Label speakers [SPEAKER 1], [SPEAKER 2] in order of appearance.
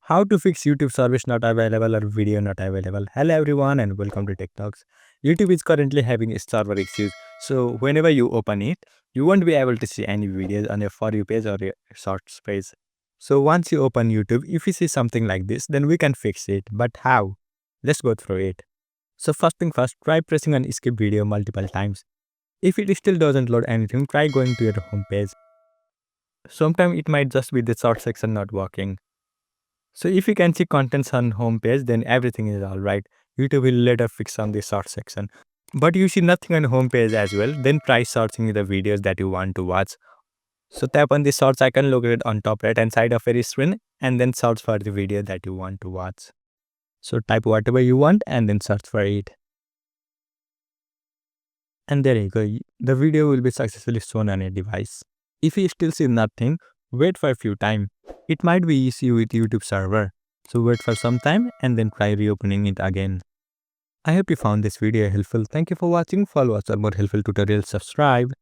[SPEAKER 1] How to fix YouTube service not available or video not available. Hello everyone and welcome to Tech Talks. YouTube is currently having a server issues. So whenever you open it, you won't be able to see any videos on your For You page or your Shorts page. So once you open YouTube, if you see something like this, then we can fix it. But how? Let's go through it. So first thing first, try pressing on skip video multiple times. If it still doesn't load anything, try going to your home page. Sometimes it might just be the short section not working. So if you can see contents on home page, then everything is alright. YouTube will later fix on the short section. But you see nothing on home page as well, then try searching the videos that you want to watch. So tap on the search icon located on top right hand side of your screen and then search for the video that you want to watch. So type whatever you want and then search for it. And there you go. The video will be successfully shown on your device. If you still see nothing, wait for a few time. It might be issue with YouTube server. So wait for some time and then try reopening it again. I hope you found this video helpful. Thank you for watching. For more helpful tutorials, subscribe.